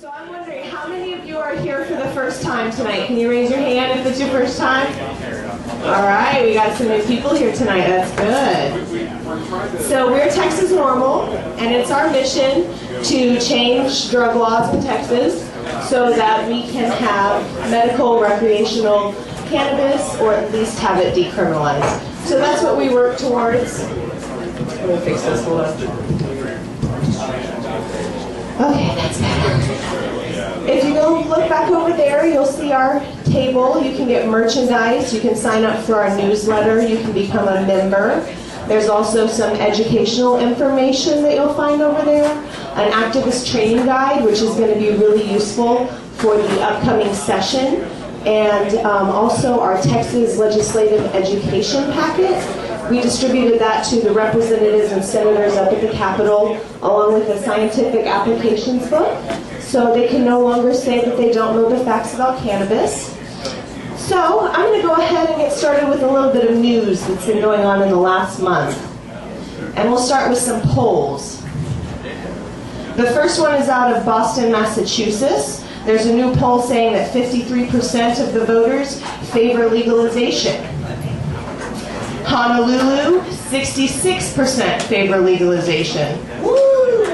So I'm wondering, how many of you are here for the first time tonight? Can you raise your hand if it's your first time? All right, we got some new people here tonight. That's good. So we're TXNORML, and it's our mission to change drug laws in Texas so that we can have medical, recreational cannabis, or at least have it decriminalized. So that's what we work towards. Let me fix this a little. Okay, that's better. If you go look back over there, you'll see our table. You can get merchandise. You can sign up for our newsletter. You can become a member. There's also some educational information that you'll find over there. An activist training guide, which is going to be really useful for the upcoming session. And also our Texas legislative education packet. We distributed that to the representatives and senators up at the Capitol, along with a scientific applications book, so they can no longer say that they don't know the facts about cannabis. So I'm going to go ahead and get started with a little bit of news that's been going on in the last month. And we'll start with some polls. The first one is out of Boston, Massachusetts. There's a new poll saying that 53% of the voters favor legalization. Honolulu, 66% favor legalization. Woo!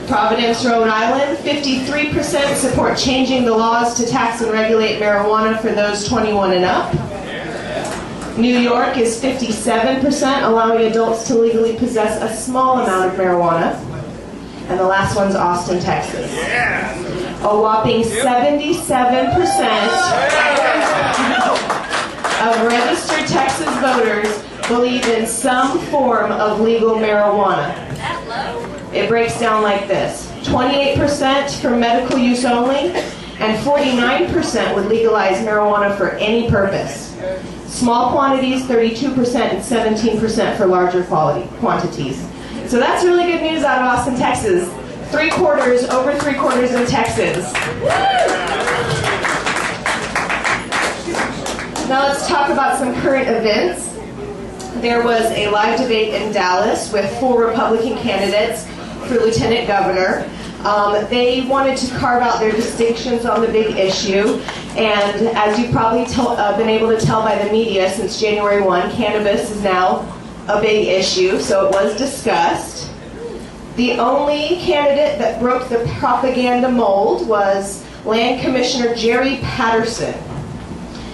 Providence, Rhode Island, 53% support changing the laws to tax and regulate marijuana for those 21 and up. New York is 57% allowing adults to legally possess a small amount of marijuana. And the last one's Austin, Texas. A whopping 77% of registered Texas voters believe in some form of legal marijuana. It breaks down like this. 28% for medical use only, and 49% would legalize marijuana for any purpose. Small quantities, 32%, and 17% for larger quantities. So that's really good news out of Austin, Texas. Over three quarters in Texas. Now let's talk about some current events. There was a live debate in Dallas with 4 Republican candidates for lieutenant governor. They wanted to carve out their distinctions on the big issue, and as you've probably been able to tell by the media, since January 1, cannabis is now a big issue, so it was discussed. The only candidate that broke the propaganda mold was Land Commissioner Jerry Patterson.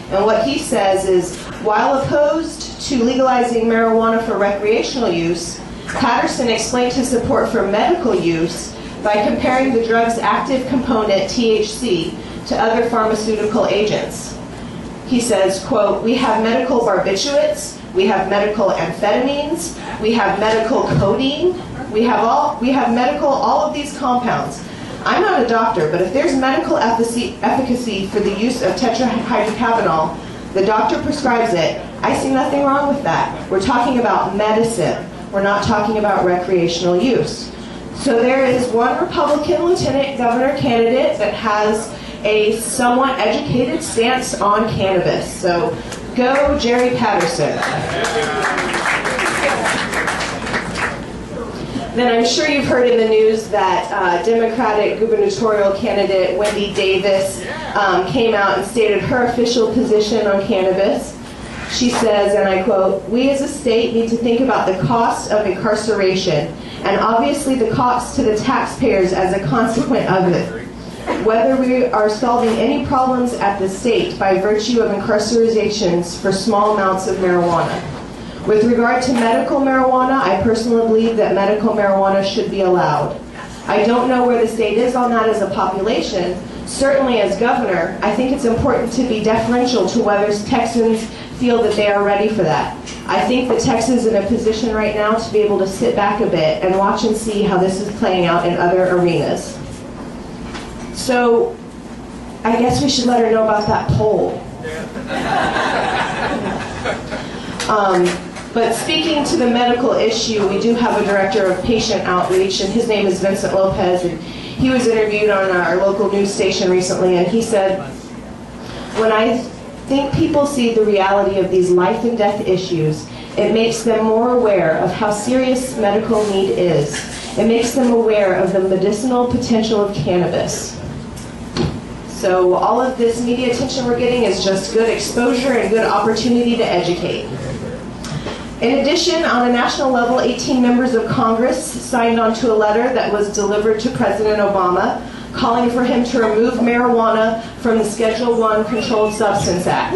And what he says is, while opposed to legalizing marijuana for recreational use, Patterson explained his support for medical use by comparing the drug's active component, THC, to other pharmaceutical agents. He says, quote, "We have medical barbiturates, we have medical amphetamines, we have medical codeine, we have medical all of these compounds. I'm not a doctor, but if there's medical efficacy for the use of tetrahydrocannabinol, the doctor prescribes it. I see nothing wrong with that. We're talking about medicine. We're not talking about recreational use." So there is one Republican lieutenant governor candidate that has a somewhat educated stance on cannabis. So go Jerry Patterson. Then I'm sure you've heard in the news that Democratic gubernatorial candidate Wendy Davis came out and stated her official position on cannabis. She says, and I quote, "We as a state need to think about the cost of incarceration and obviously the cost to the taxpayers as a consequence of it. Whether we are solving any problems at the state by virtue of incarcerations for small amounts of marijuana. With regard to medical marijuana, I personally believe that medical marijuana should be allowed. I don't know where the state is on that as a population. Certainly as governor, I think it's important to be deferential to whether Texans feel that they are ready for that. I think that Texas is in a position right now to be able to sit back a bit and watch and see how this is playing out in other arenas." So I guess we should let her know about that poll. But speaking to the medical issue, we do have a director of patient outreach, and his name is Vincent Lopez, and he was interviewed on our local news station recently, and he said, "When I think people see the reality of these life and death issues, it makes them more aware of how serious medical need is. It makes them aware of the medicinal potential of cannabis. So all of this media attention we're getting is just good exposure and good opportunity to educate. In addition, on a national level, 18 members of Congress signed onto a letter that was delivered to President Obama calling for him to remove marijuana from the Schedule I Controlled Substance Act.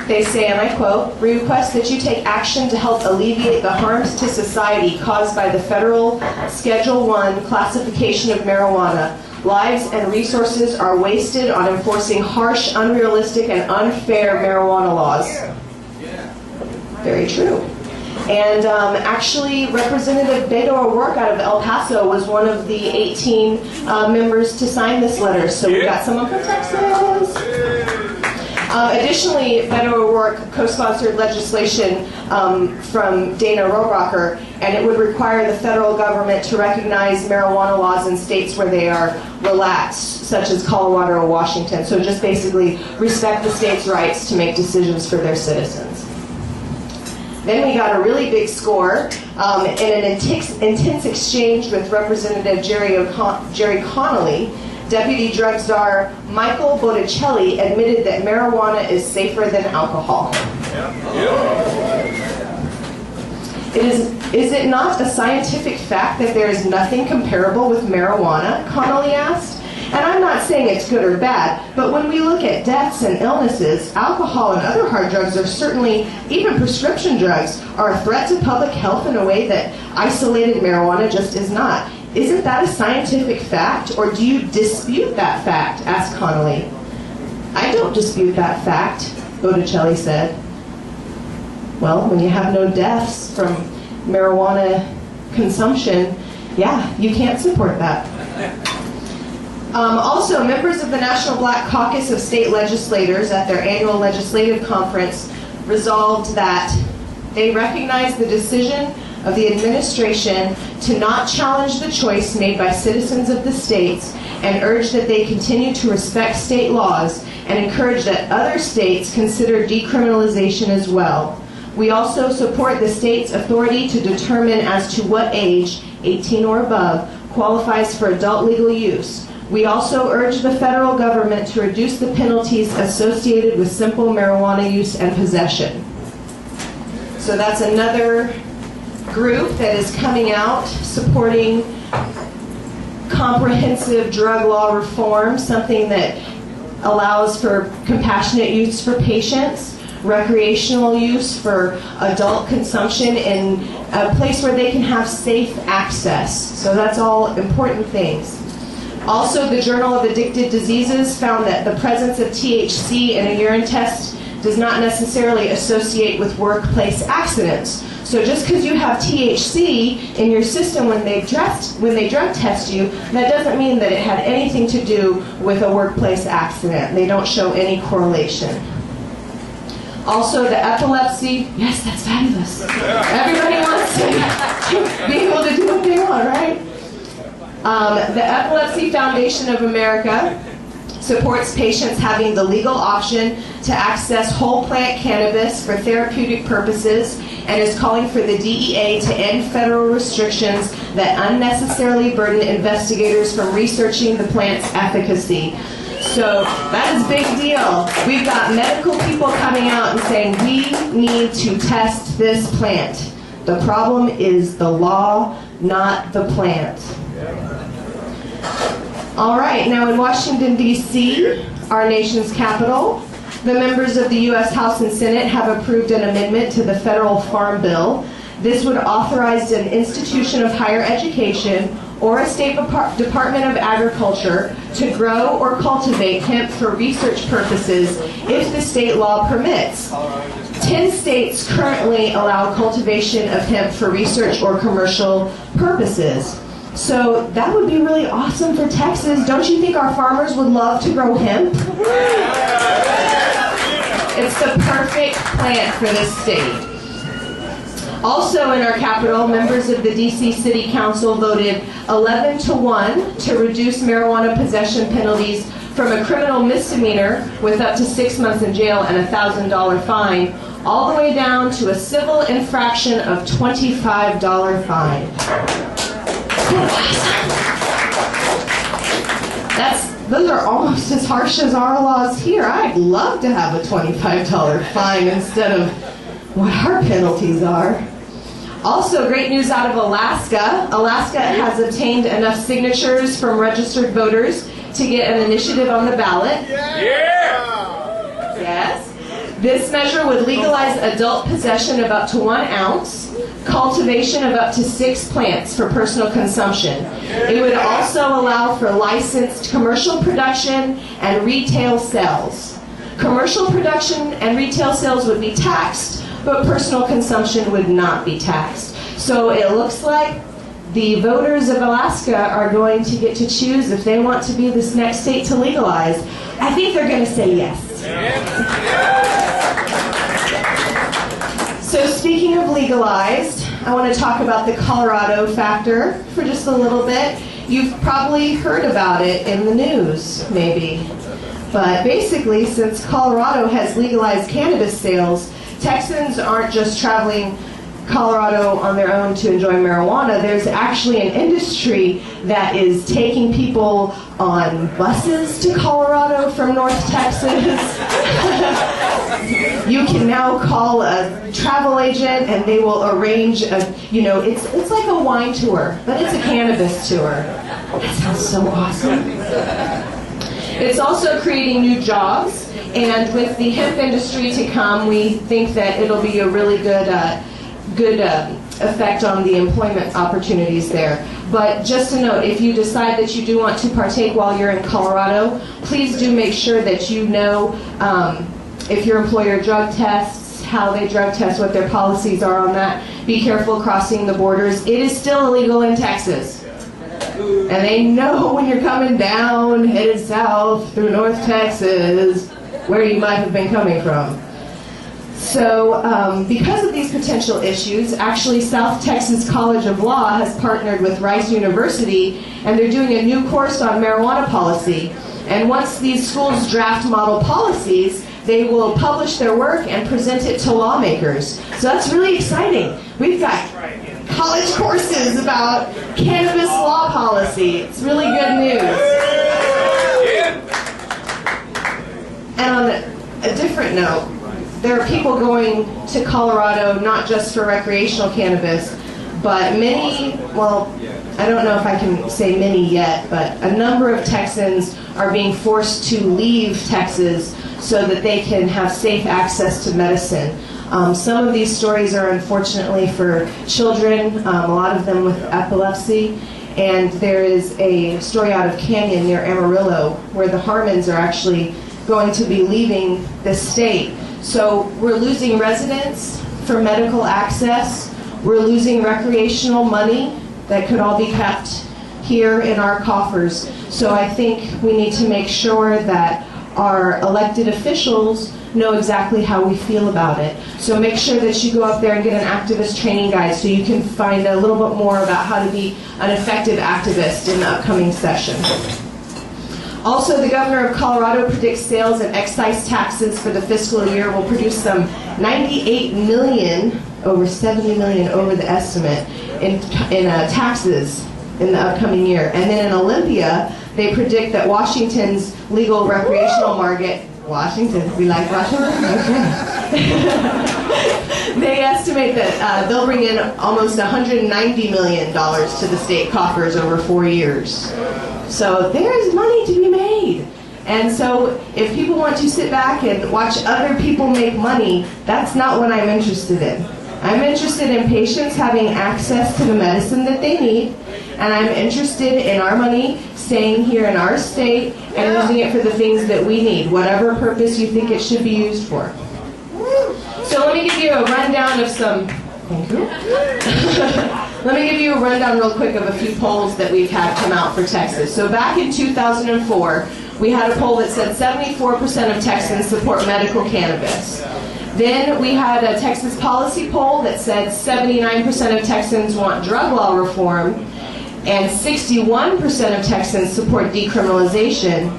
They say, and I quote, "We request that you take action to help alleviate the harms to society caused by the federal Schedule I classification of marijuana. Lives and resources are wasted on enforcing harsh, unrealistic, and unfair marijuana laws." Very true. And actually, Representative Beto O'Rourke out of El Paso was one of the 18 members to sign this letter. So we got someone from Texas. Additionally, Beto O'Rourke co-sponsored legislation from Dana Rohrabacher, and it would require the federal government to recognize marijuana laws in states where they are relaxed, such as Colorado or Washington. So just basically respect the state's rights to make decisions for their citizens. Then we got a really big score in an intense exchange with Representative Jerry Connolly. Deputy Drug Czar Michael Botticelli admitted that marijuana is safer than alcohol. Is it not a scientific fact that there is nothing comparable with marijuana? Connolly asked. And I'm not saying it's good or bad, but when we look at deaths and illnesses, alcohol and other hard drugs are certainly, even prescription drugs, are a threat to public health in a way that isolated marijuana just is not. Isn't that a scientific fact, or do you dispute that fact? Asked Connolly. I don't dispute that fact, Botticelli said. Well, when you have no deaths from marijuana consumption, yeah, you can't support that. Also, members of the National Black Caucus of State Legislators at their annual legislative conference resolved that they recognize the decision of the administration to not challenge the choice made by citizens of the states and urge that they continue to respect state laws and encourage that other states consider decriminalization as well. We also support the state's authority to determine as to what age, 18 or above, qualifies for adult legal use. We also urge the federal government to reduce the penalties associated with simple marijuana use and possession. So that's another group that is coming out supporting comprehensive drug law reform, something that allows for compassionate use for patients, recreational use for adult consumption in a place where they can have safe access. So that's all important things. Also, the Journal of Addicted Diseases found that the presence of THC in a urine test does not necessarily associate with workplace accidents. So just because you have THC in your system when they drug test you, that doesn't mean that it had anything to do with a workplace accident. They don't show any correlation. Also, the epilepsy, yes, that's fabulous. Everybody wants to be able to do what they want, right? The Epilepsy Foundation of America supports patients having the legal option to access whole plant cannabis for therapeutic purposes and is calling for the DEA to end federal restrictions that unnecessarily burden investigators from researching the plant's efficacy. So that is a big deal. We've got medical people coming out and saying we need to test this plant. The problem is the law, not the plant. All right, now in Washington, D.C., our nation's capital, the members of the U.S. House and Senate have approved an amendment to the federal farm bill. This would authorize an institution of higher education or a state Department of Agriculture to grow or cultivate hemp for research purposes if the state law permits. 10 states currently allow cultivation of hemp for research or commercial purposes. So that would be really awesome for Texas. Don't you think our farmers would love to grow hemp? It's the perfect plant for this state. Also in our capital, members of the D.C. City Council voted 11-1 to reduce marijuana possession penalties from a criminal misdemeanor with up to 6 months in jail and a $1,000 fine, all the way down to a civil infraction of $25 fine. Those are almost as harsh as our laws here. I'd love to have a $25 fine instead of what our penalties are. Also, great news out of Alaska. Alaska has obtained enough signatures from registered voters to get an initiative on the ballot. Yeah! Yes. This measure would legalize adult possession of up to 1 ounce, cultivation of up to 6 plants for personal consumption. It would also allow for licensed commercial production and retail sales. Commercial production and retail sales would be taxed, but personal consumption would not be taxed. So it looks like the voters of Alaska are going to get to choose if they want to be this next state to legalize. I think they're going to say yes. So speaking of legalized, I want to talk about the Colorado factor for just a little bit. You've probably heard about it in the news, maybe. But basically, since Colorado has legalized cannabis sales, Texans aren't just traveling Colorado on their own to enjoy marijuana. There's actually an industry that is taking people on buses to Colorado from North Texas. You can now call a travel agent and they will arrange a, it's like a wine tour, but it's a cannabis tour. That sounds so awesome. It's also creating new jobs, and with the hemp industry to come, we think that it'll be a really good effect on the employment opportunities there. But just a note, if you decide that you do want to partake while you're in Colorado, please do make sure that you know if your employer drug tests, how they drug test, what their policies are on that. Be careful crossing the borders. It is still illegal in Texas. And they know when you're coming down, headed south through North Texas, where you might have been coming from. So because of these potential issues, actually South Texas College of Law has partnered with Rice University, and they're doing a new course on marijuana policy. And once these schools draft model policies, they will publish their work and present it to lawmakers. So that's really exciting. We've got college courses about cannabis law policy. It's really good news. And on a different note, there are people going to Colorado not just for recreational cannabis, but many, well, I don't know if I can say many yet, but a number of Texans are being forced to leave Texas so that they can have safe access to medicine. Some of these stories are unfortunately for children, a lot of them with epilepsy, and there is a story out of Canyon near Amarillo where the Harmons are actually going to be leaving the state. So we're losing residents for medical access, we're losing recreational money that could all be kept here in our coffers. So I think we need to make sure that our elected officials know exactly how we feel about it. So make sure that you go up there and get an activist training guide so you can find a little bit more about how to be an effective activist in the upcoming session. Also, the governor of Colorado predicts sales and excise taxes for the fiscal year will produce some 98 million, over 70 million over the estimate, in taxes in the upcoming year. And then in Olympia, they predict that Washington's legal recreational market, Washington, we like Washington? Okay. They estimate that they'll bring in almost $190 million to the state coffers over 4 years. So there's money to be made. And so if people want to sit back and watch other people make money, that's not what I'm interested in. I'm interested in patients having access to the medicine that they need, and I'm interested in our money staying here in our state and using it for the things that we need, whatever purpose you think it should be used for. So let me give you a rundown of some, thank you. Let me give you a rundown real quick of a few polls that we've had come out for Texas. So back in 2004, we had a poll that said 74% of Texans support medical cannabis. Then we had a Texas policy poll that said 79% of Texans want drug law reform, and 61% of Texans support decriminalization.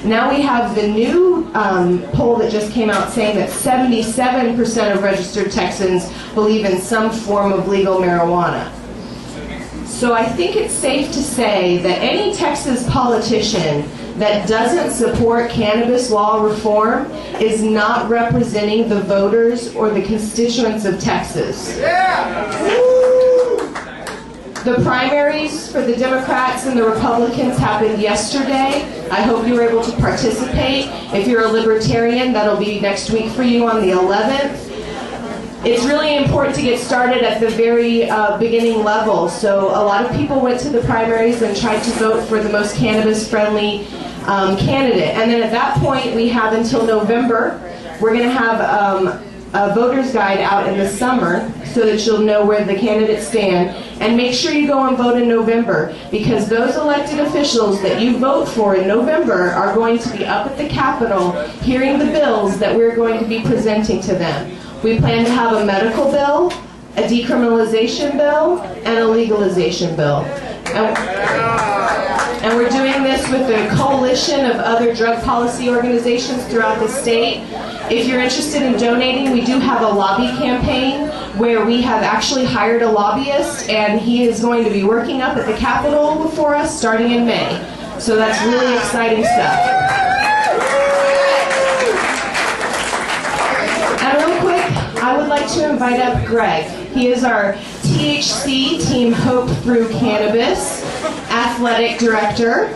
Now we have the new poll that just came out saying that 77% of registered Texans believe in some form of legal marijuana. So I think it's safe to say that any Texas politician that doesn't support cannabis law reform is not representing the voters or the constituents of Texas. The primaries for the Democrats and the Republicans happened yesterday. I hope you were able to participate. If you're a libertarian, that'll be next week for you on the 11th. It's really important to get started at the very beginning level. So a lot of people went to the primaries and tried to vote for the most cannabis-friendly candidate. And then at that point, we have until November. We're going to have a voter's guide out in the summer so that you'll know where the candidates stand. And make sure you go and vote in November, because those elected officials that you vote for in November are going to be up at the Capitol hearing the bills that we're going to be presenting to them. We plan to have a medical bill, a decriminalization bill, and a legalization bill. And we're doing this with a coalition of other drug policy organizations throughout the state. If you're interested in donating, we do have a lobby campaign where we have actually hired a lobbyist, and he is going to be working up at the Capitol for us starting in May. So that's really exciting stuff. And real quick, I would like to invite up Greg. He is our THC, Team Hope Through Cannabis, Athletic Director.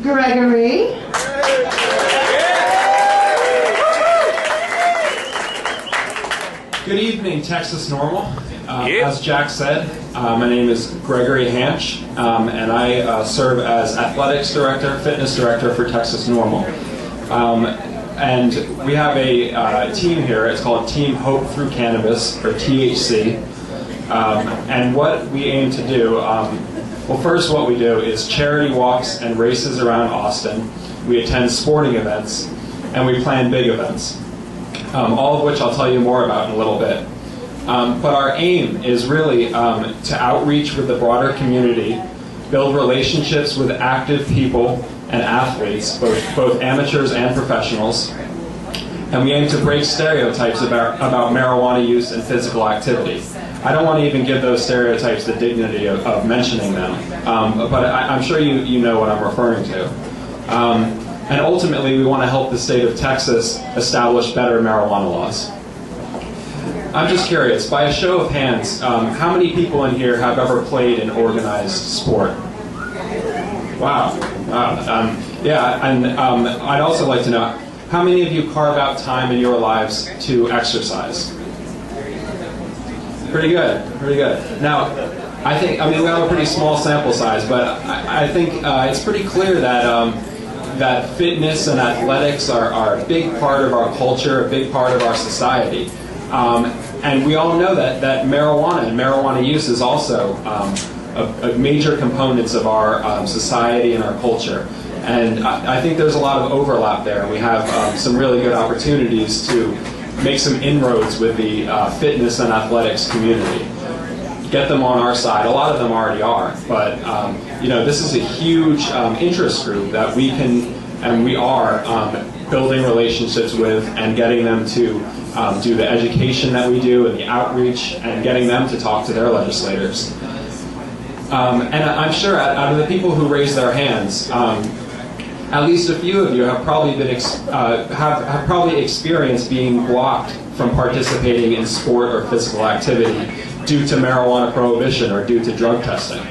Gregory. Good evening, TXNORML. As Jack said, my name is Gregory Hanch, and I serve as Athletics Director, Fitness Director for TXNORML. And we have a team here. It's called Team Hope Through Cannabis, or THC. And what we aim to do, well, first what we do is charity walks and races around Austin. We attend sporting events, and we plan big events. All of which I'll tell you more about in a little bit. But our aim is really to outreach with the broader community, build relationships with active people and athletes, both amateurs and professionals, and we aim to break stereotypes about marijuana use and physical activity. I don't want to even give those stereotypes the dignity of mentioning them, but I'm sure you know what I'm referring to. And ultimately, we want to help the state of Texas establish better marijuana laws. I'm just curious, by a show of hands, how many people in here have ever played an organized sport? Wow. Yeah, and I'd also like to know, how many of you carve out time in your lives to exercise? Pretty good, pretty good. Now, I mean, we have a pretty small sample size, but I think it's pretty clear that that fitness and athletics are a big part of our culture, a big part of our society. And we all know that marijuana and marijuana use is also a major components of our society and our culture. And I think there's a lot of overlap there. We have some really good opportunities to make some inroads with the fitness and athletics community. Get them on our side. A lot of them already are, but you know, this is a huge interest group that we can and we are building relationships with and getting them to do the education that we do and the outreach and getting them to talk to their legislators. And I'm sure out of the people who raised their hands, at least a few of you have probably been have probably experienced being blocked from participating in sport or physical activity due to marijuana prohibition or due to drug testing.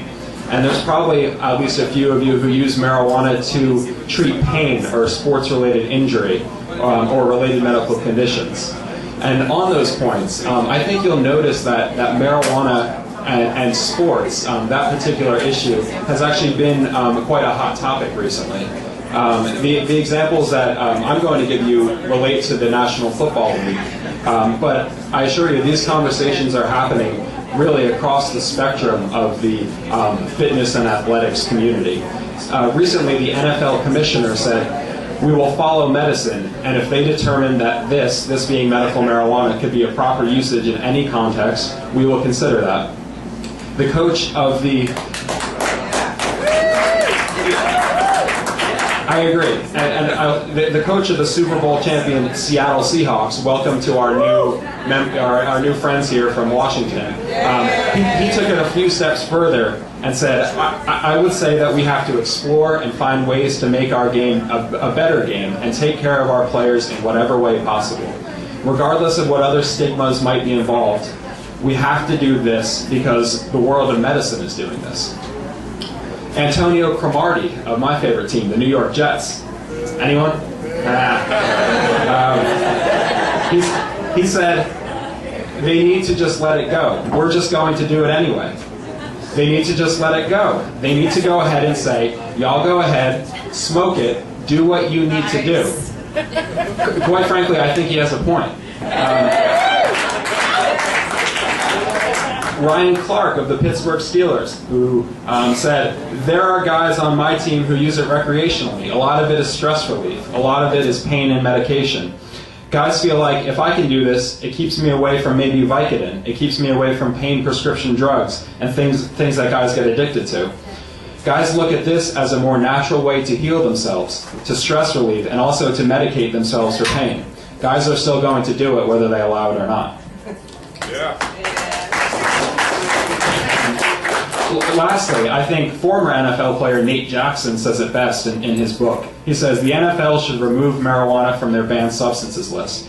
And there's probably at least a few of you who use marijuana to treat pain or sports-related injury or related medical conditions. And on those points, I think you'll notice that marijuana and sports, that particular issue, has actually been quite a hot topic recently. The examples that I'm going to give you relate to the National Football League. But I assure you, these conversations are happening really across the spectrum of the fitness and athletics community. Recently, the NFL commissioner said, "We will follow medicine, and if they determine that this being medical marijuana, could be a proper usage in any context, we will consider that." The coach of the... I I agree. And the coach of the Super Bowl champion Seattle Seahawks, welcome to our new friends here from Washington. He took it a few steps further and said, I would say that we have to explore and find ways to make our game a better game and take care of our players in whatever way possible. Regardless of what other stigmas might be involved, we have to do this because the world of medicine is doing this. Antonio Cromartie of my favorite team, the New York Jets. Anyone? He said, they need to just let it go. We're just going to do it anyway. They need to just let it go. They need to go ahead and say, y'all go ahead, smoke it, do what you need to do. Quite frankly, I think he has a point. Ryan Clark of the Pittsburgh Steelers, who said, there are guys on my team who use it recreationally. A lot of it is stress relief. A lot of it is pain and medication. Guys feel like, if I can do this, it keeps me away from maybe Vicodin. It keeps me away from pain prescription drugs and things that guys get addicted to. Guys look at this as a more natural way to heal themselves, to stress relief, and also to medicate themselves for pain. Guys are still going to do it whether they allow it or not. Yeah. Lastly, I think former NFL player Nate Jackson says it best in his book. He says, the NFL should remove marijuana from their banned substances list.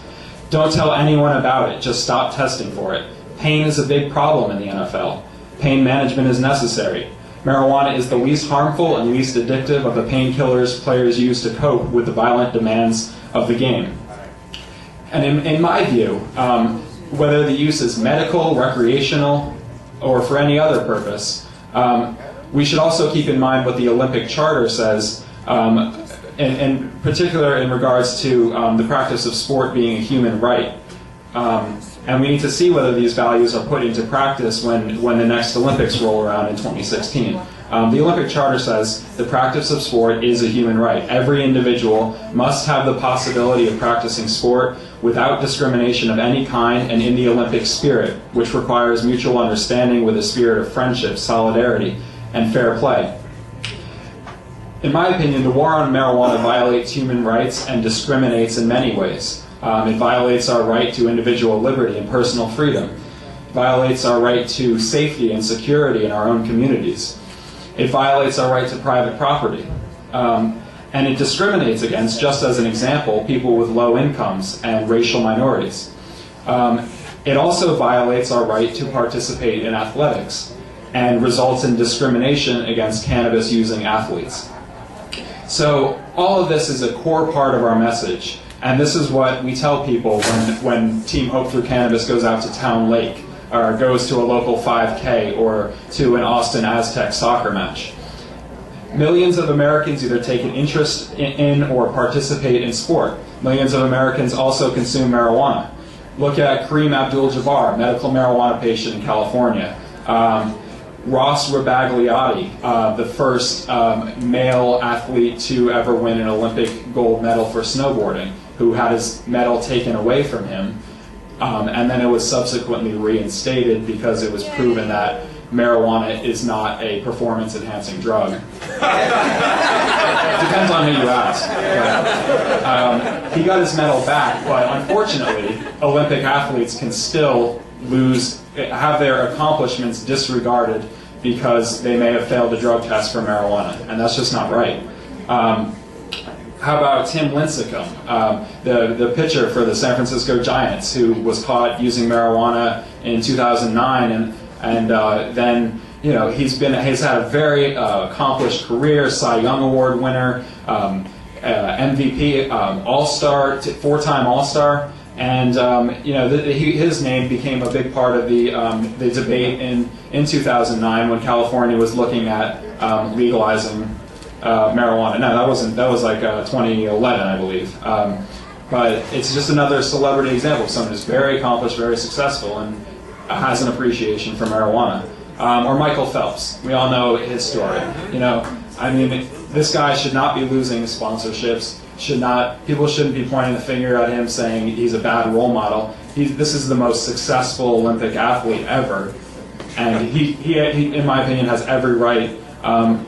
Don't tell anyone about it, just stop testing for it. Pain is a big problem in the NFL. Pain management is necessary. Marijuana is the least harmful and least addictive of the painkillers players use to cope with the violent demands of the game. And in my view, whether the use is medical, recreational, or for any other purpose, we should also keep in mind what the Olympic Charter says, in particular in regards to the practice of sport being a human right. And we need to see whether these values are put into practice when the next Olympics roll around in 2016. The Olympic Charter says the practice of sport is a human right. Every individual must have the possibility of practicing sport without discrimination of any kind and in the Olympic spirit, which requires mutual understanding with a spirit of friendship, solidarity, and fair play. In my opinion, the war on marijuana violates human rights and discriminates in many ways. It violates our right to individual liberty and personal freedom. It violates our right to safety and security in our own communities. It violates our right to private property. And it discriminates against, just as an example, people with low incomes and racial minorities. It also violates our right to participate in athletics and results in discrimination against cannabis-using athletes. So all of this is a core part of our message. And this is what we tell people when Team Hope Through Cannabis goes out to Town Lake or goes to a local 5K or to an Austin Aztec soccer match. Millions of Americans either take an interest in or participate in sport. Millions of Americans also consume marijuana. Look at Kareem Abdul-Jabbar, medical marijuana patient in California. Ross Rabagliati, the first male athlete to ever win an Olympic gold medal for snowboarding, who had his medal taken away from him, and then it was subsequently reinstated because it was proven that marijuana is not a performance-enhancing drug. Depends on who you ask. But, he got his medal back, but unfortunately, Olympic athletes can still have their accomplishments disregarded because they may have failed a drug test for marijuana, and that's just not right. How about Tim Lincecum, the pitcher for the San Francisco Giants, who was caught using marijuana in 2009, and then he's had a very accomplished career, Cy Young Award winner, MVP, All-Star, four-time All-Star. And his name became a big part of the debate in 2009 when California was looking at legalizing marijuana. No, that was like 2011, I believe. But it's just another celebrity example of someone who's very accomplished, very successful, and has an appreciation for marijuana. Or Michael Phelps. We all know his story. This guy should not be losing sponsorships. People shouldn't be pointing the finger at him saying he's a bad role model. This is the most successful Olympic athlete ever, and he in my opinion, has every right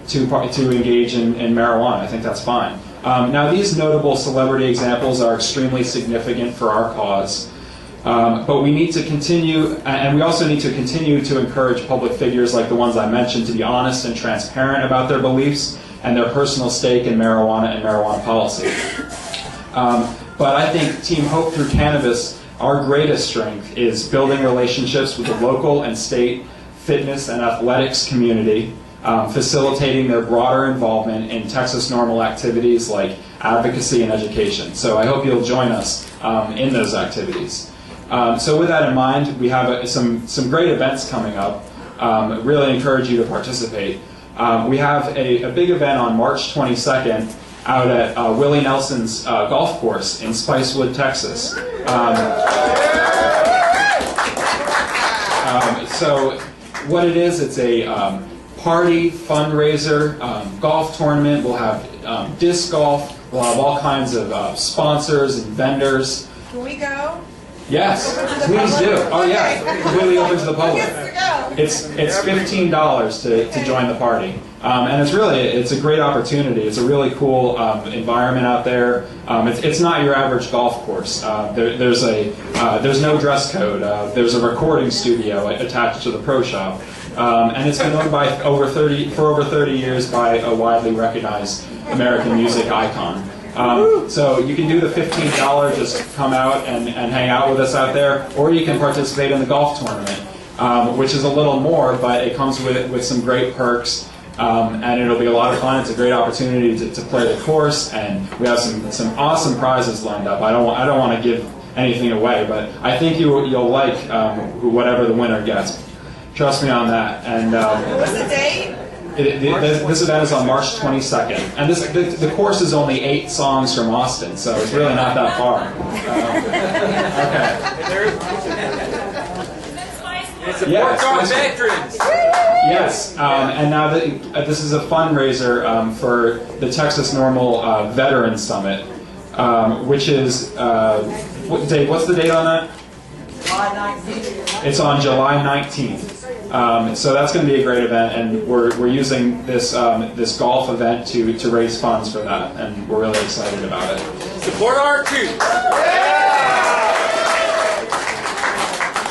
to engage in marijuana. I think that's fine. Now, these notable celebrity examples are extremely significant for our cause. But we need to continue, and we also need to continue to encourage public figures like the ones I mentioned to be honest and transparent about their beliefs and their personal stake in marijuana and marijuana policy. But I think Team Hope Through Cannabis, our greatest strength is building relationships with the local and state fitness and athletics community, facilitating their broader involvement in Texas NORML activities like advocacy and education. So I hope you'll join us in those activities. So with that in mind, we have some great events coming up. Really encourage you to participate. We have a big event on March 22nd out at Willie Nelson's golf course in Spicewood, Texas. So what it is, it's a party, fundraiser, golf tournament. We'll have disc golf. We'll have all kinds of sponsors and vendors. Can we go? Yes, please do. Oh yeah, completely open to the public. It's $15 to join the party, and it's a great opportunity. It's a really cool environment out there. It's not your average golf course. There's no dress code. There's a recording studio attached to the pro shop, and it's been owned by for over 30 years by a widely recognized American music icon. So you can do the $15, just come out and hang out with us out there, or you can participate in the golf tournament, which is a little more, but it comes with some great perks, and it'll be a lot of fun. It's a great opportunity to play the course, and we have some awesome prizes lined up. I don't want to give anything away, but I think you'll like whatever the winner gets. Trust me on that. And what's the date? This event is on March 22nd, and the course is only 8 songs from Austin, so it's really not that far. It supports our veterans. Yes, and now this is a fundraiser for the Texas NORML Veterans Summit, which is what's the date on that? July 19th. It's on July 19th. So that's going to be a great event, and we're using this golf event to raise funds for that, and we're really excited about it. Support our troops.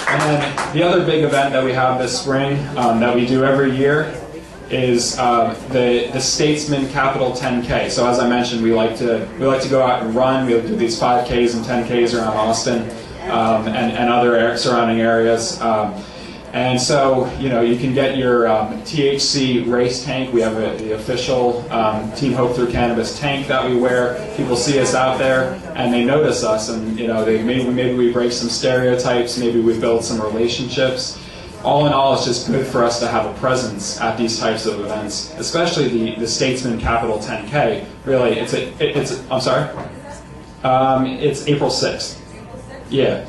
And then the other big event that we have this spring that we do every year is the Statesman Capital 10K. So as I mentioned, we like to go out and run. We'll do these 5Ks and 10Ks around Austin and other surrounding areas. And so, you can get your THC race tank. We have the official Team Hope Through Cannabis tank that we wear. People see us out there, and they notice us, and maybe we break some stereotypes, maybe we build some relationships. All in all, it's just good for us to have a presence at these types of events, especially the Statesman Capital 10K. Really, I'm sorry? It's April 6th. Yeah.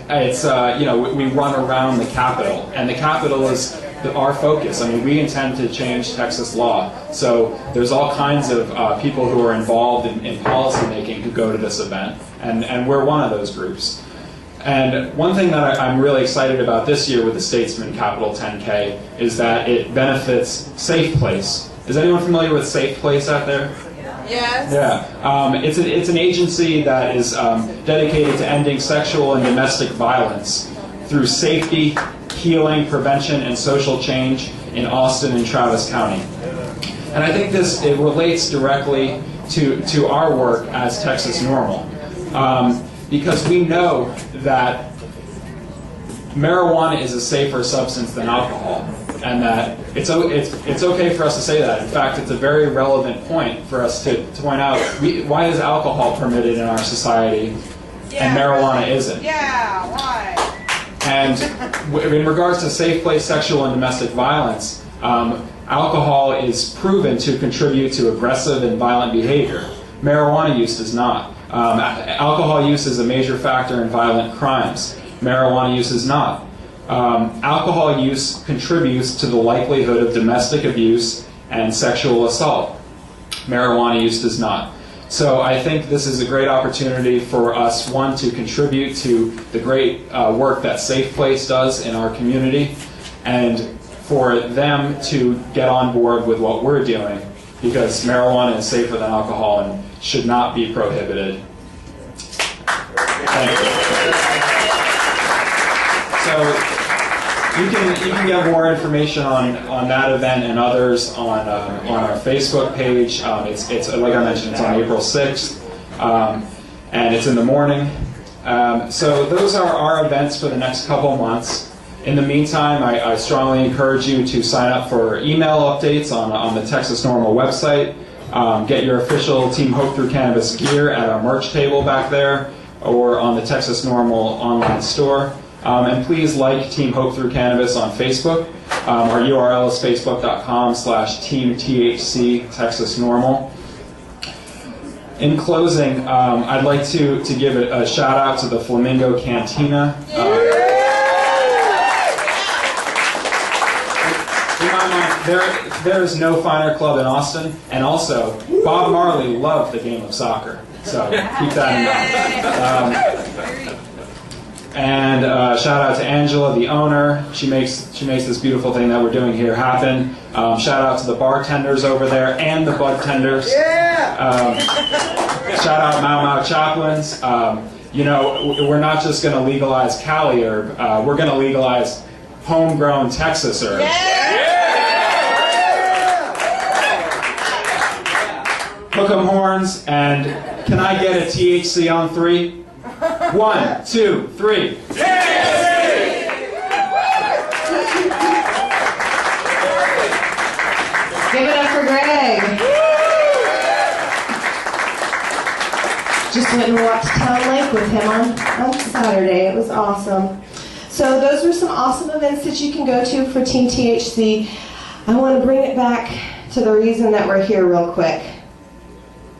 It's we run around the Capitol, and the Capitol is our focus. I mean, we intend to change Texas law, so there's all kinds of people who are involved in policy making who go to this event, and we're one of those groups. And one thing that I'm really excited about this year with the Statesman Capital 10K is that it benefits Safe Place. Is anyone familiar with Safe Place out there? Yes. Yeah, it's an agency that is dedicated to ending sexual and domestic violence through safety, healing, prevention, and social change in Austin and Travis County. And I think it relates directly to our work as Texas NORML, because we know that marijuana is a safer substance than alcohol. And that it's okay for us to say that. In fact, it's a very relevant point for us to point out why is alcohol permitted in our society and marijuana isn't. Yeah, why? And in regards to safe place sexual and domestic violence, alcohol is proven to contribute to aggressive and violent behavior. Marijuana use does not. Alcohol use is a major factor in violent crimes. Marijuana use is not. Alcohol use contributes to the likelihood of domestic abuse and sexual assault. Marijuana use does not. So I think this is a great opportunity for us, one, to contribute to the great work that Safe Place does in our community, and for them to get on board with what we're doing because marijuana is safer than alcohol and should not be prohibited. Thank you. So you can get more information on that event and others on our Facebook page. It's like I mentioned, it's on April 6th, and it's in the morning. So those are our events for the next couple months. In the meantime, I strongly encourage you to sign up for email updates on the Texas NORML website. Get your official Team Hope Through Cannabis gear at our merch table back there or on the Texas NORML online store. And please like Team Hope Through Cannabis on Facebook. Our URL is facebook.com/TeamTHC Texas NORML. In closing, I'd like to give a shout out to the Flamingo Cantina. In my mind, there is no finer club in Austin, and also Bob Marley loved the game of soccer, so keep that in mind. And shout out to Angela, the owner. She makes this beautiful thing that we're doing here happen. Shout out to the bartenders over there and the bud tenders. Shout out Mau Mau Chaplains. We're not just going to legalize Cali herb. We're going to legalize homegrown Texas herb. Hook 'em horns, and can I get a THC on 3? 1, 2, 3. Give it up for Greg. Just went and walked Town Lake with him on Saturday. It was awesome. So those were some awesome events that you can go to for Team THC. I want to bring it back to the reason that we're here real quick.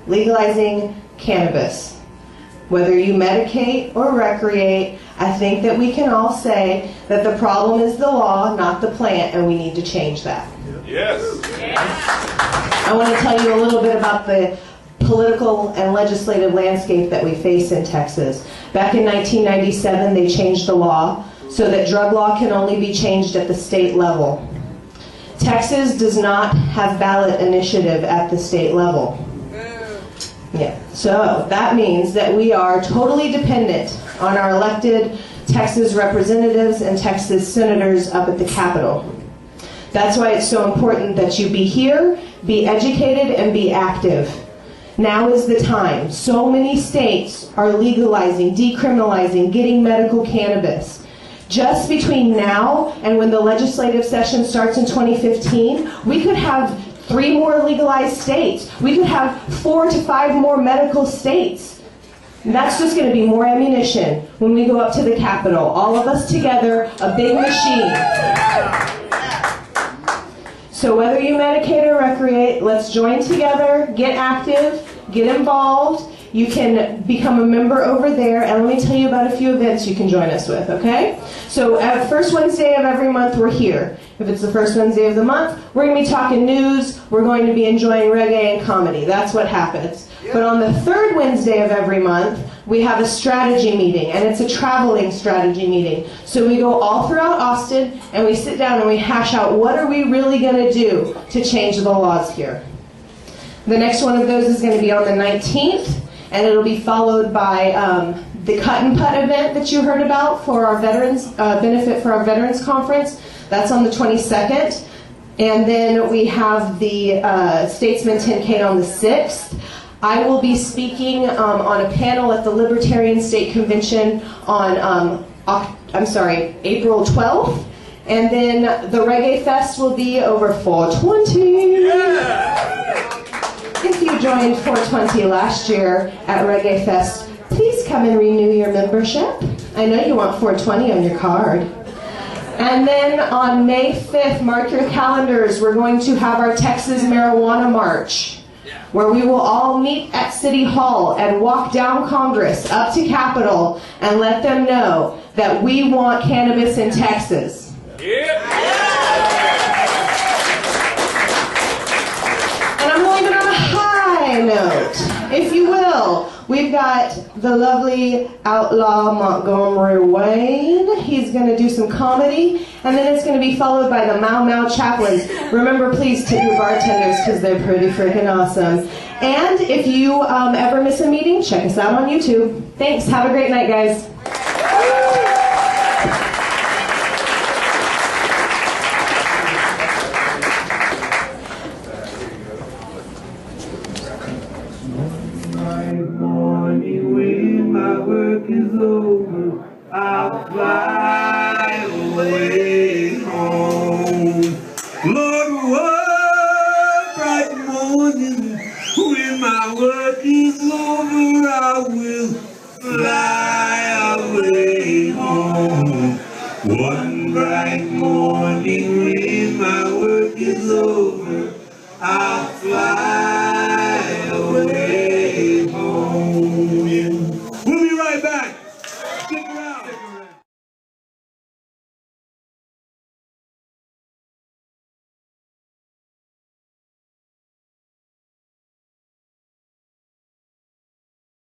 Legalizing cannabis. Whether you medicate or recreate, I think that we can all say that the problem is the law, not the plant, and we need to change that. Yes. I want to tell you a little bit about the political and legislative landscape that we face in Texas. Back in 1997, they changed the law so that drug law can only be changed at the state level. Texas does not have ballot initiative at the state level. Yeah. So that means that we are totally dependent on our elected Texas representatives and Texas senators up at the Capitol. That's why it's so important that you be here, be educated, and be active. Now is the time. So many states are legalizing, decriminalizing, getting medical cannabis. Just between now and when the legislative session starts in 2015, we could have 3 more legalized states. We could have 4 to 5 more medical states. And that's just going to be more ammunition when we go up to the Capitol. All of us together, a big machine. So whether you medicate or recreate, let's join together, get active, get involved. You can become a member over there, and let me tell you about a few events you can join us with, okay? So at first Wednesday of every month, we're here. If it's the first Wednesday of the month, we're going to be talking news. We're going to be enjoying reggae and comedy. That's what happens. But on the third Wednesday of every month, we have a strategy meeting, and it's a traveling strategy meeting. So we go all throughout Austin, and we sit down and we hash out what are we really going to do to change the laws here. The next one of those is going to be on the 19th. And it'll be followed by the Cut and Putt event that you heard about for our veterans, benefit for our Veterans Conference. That's on the 22nd. And then we have the Statesman 10K on the 6th. I will be speaking on a panel at the Libertarian State Convention on, April 12th. And then the Reggae Fest will be over 420. Yeah! If you joined 420 last year at Reggae Fest, please come and renew your membership. I know you want 420 on your card. And then on May 5th, mark your calendars, we're going to have our Texas Marijuana March, where we will all meet at City Hall and walk down Congress up to Capitol and let them know that we want cannabis in Texas. And I'm leaving on a high note, if you will. We've got the lovely outlaw Montgomery Wayne. He's going to do some comedy, and then it's going to be followed by the Mau Mau Chaplains. Remember, please tip your bartenders because they're pretty freaking awesome. And if you ever miss a meeting, check us out on YouTube. Thanks. Have a great night, guys. When my work is over, I'll fly away home. Lord, one bright morning, when my work is over, I will fly away home. One bright morning, when my work is over,